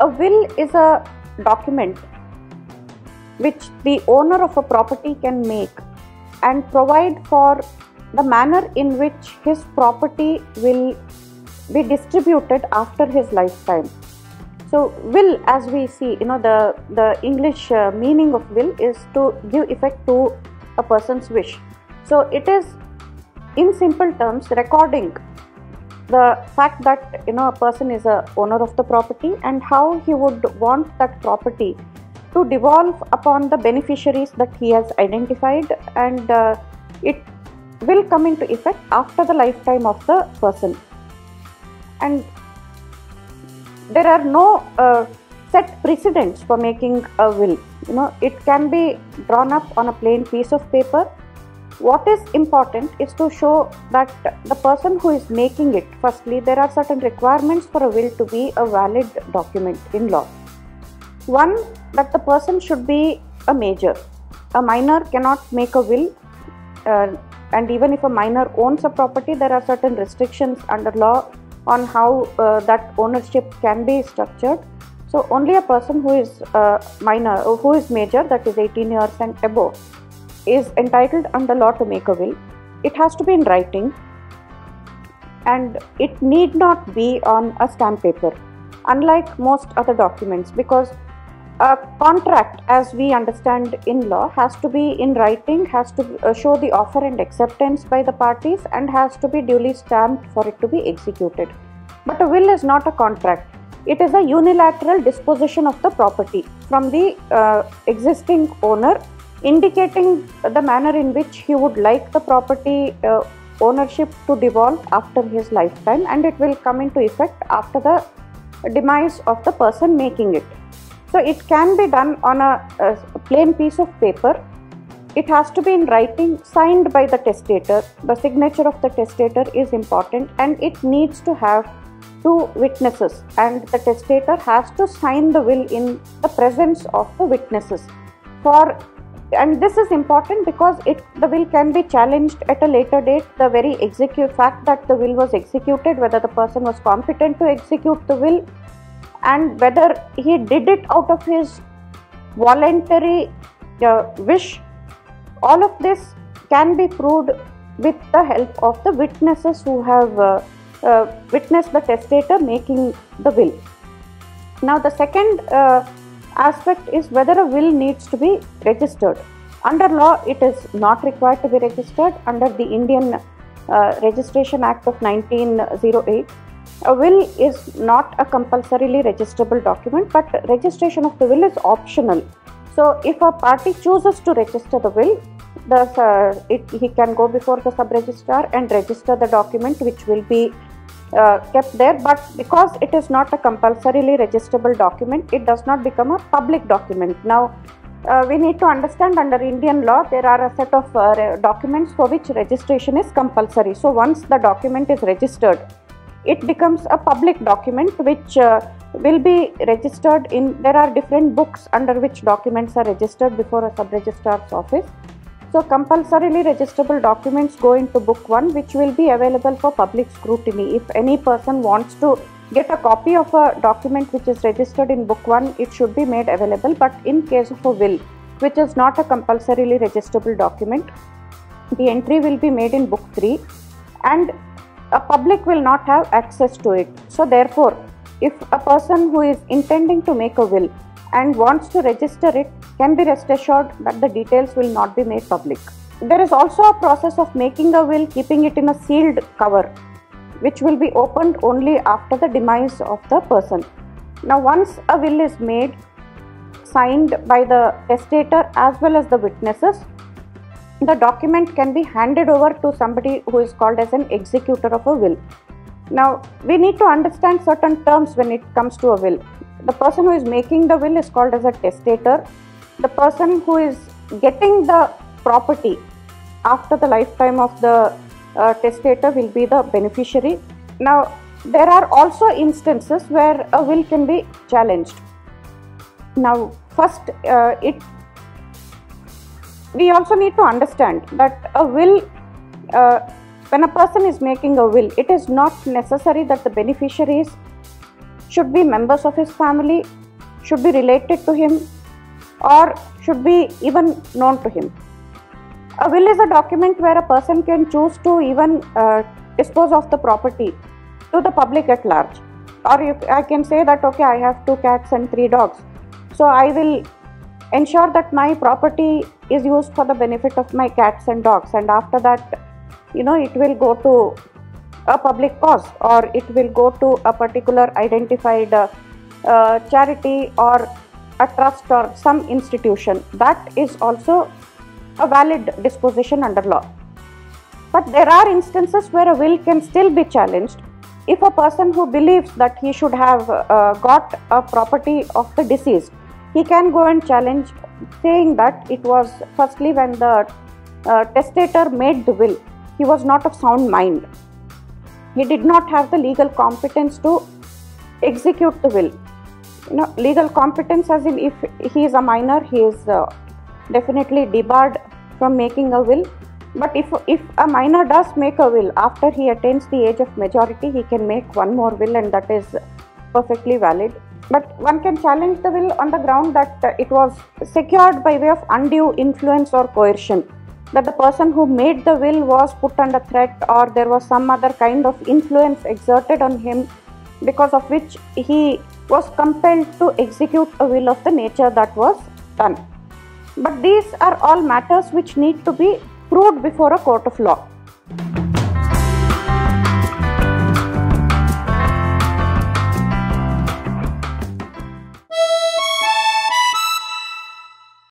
A will is a document which the owner of a property can make and provide for the manner in which his property will be distributed after his lifetime. So will, as we see, the English meaning of will is to give effect to a person's wish. So it is, in simple terms, recording the fact that a person is a owner of the property and how he would want that property to devolve upon the beneficiaries that he has identified, and it will come into effect after the lifetime of the person. And there are no set precedents for making a will. It can be drawn up on a plain piece of paper. What is important is to show that the person who is making it, firstly, there are certain requirements for a will to be a valid document in law. One, that the person should be a major. A minor cannot make a will, and even if a minor owns a property, there are certain restrictions under law on how that ownership can be structured. So only a person who is minor, who is major, that is 18 years and above, is entitled under law to make a will. It has to be in writing, and it need not be on a stamp paper, unlike most other documents, because a contract, as we understand in law, has to be in writing, has to show the offer and acceptance by the parties, and has to be duly stamped for it to be executed. But a will is not a contract. It is a unilateral disposition of the property from the existing owner, indicating the manner in which he would like the property ownership to devolve after his lifetime, and it will come into effect after the demise of the person making it. So it can be done on a plain piece of paper. It has to be in writing, signed by the testator. The signature of the testator is important, and it needs to have 2 witnesses, and the testator has to sign the will in the presence of the witnesses. And this is important because the will can be challenged at a later date. The very fact that the will was executed, whether the person was competent to execute the will, and whether he did it out of his voluntary wish, all of this can be proved with the help of the witnesses who have witnessed the testator making the will. Now the second aspect is whether a will needs to be registered. Under law, it is not required to be registered. Under the Indian Registration Act of 1908, a will is not a compulsorily registrable document, but registration of the will is optional. So if a party chooses to register the will, he can go before the sub-registrar and register the document, which will be kept there. But because it is not a compulsorily registrable document, it does not become a public document. Now we need to understand, under Indian law there are a set of documents for which registration is compulsory. So once the document is registered, it becomes a public document which will be registered in, there are different books under which documents are registered before a sub-registrar's office. So compulsorily registrable documents go into book 1, which will be available for public scrutiny. If any person wants to get a copy of a document which is registered in book 1, it should be made available. But in case of a will, which is not a compulsorily registrable document, the entry will be made in book 3, and a public will not have access to it. So therefore, if a person who is intending to make a will and wants to register it, can be rest assured that the details will not be made public. There is also a process of making a will, keeping it in a sealed cover, which will be opened only after the demise of the person. Now once a will is made, signed by the testator as well as the witnesses, the document can be handed over to somebody who is called as an executor of a will. Now we need to understand certain terms when it comes to a will. The person who is making the will is called as a testator. The person who is getting the property after the lifetime of the testator will be the beneficiary. Now there are also instances where a will can be challenged. Now first, we also need to understand that a will, when a person is making a will, it is not necessary that the beneficiaries should be members of his family, should be related to him, or should be even known to him. A will is a document where a person can choose to even dispose of the property to the public at large. Or I can say that, okay, I have 2 cats and 3 dogs, so I will ensure that my property is used for the benefit of my cats and dogs, and after that, it will go to a public cause, or it will go to a particular identified charity or a trust or some institution. That is also a valid disposition under law. But there are instances where a will can still be challenged if a person who believes that he should have got a property of the deceased, he can go and challenge, saying that it was firstly when the testator made the will, he was not of sound mind. He did not have the legal competence to execute the will. Legal competence, as in if he is a minor, he is definitely debarred from making a will. But if a minor does make a will after he attains the age of majority, he can make one more will, and that is perfectly valid. But one can challenge the will on the ground that it was secured by way of undue influence or coercion, that the person who made the will was put under threat, or there was some other kind of influence exerted on him because of which he was compelled to execute a will of the nature that was done. But these are all matters which need to be proved before a court of law.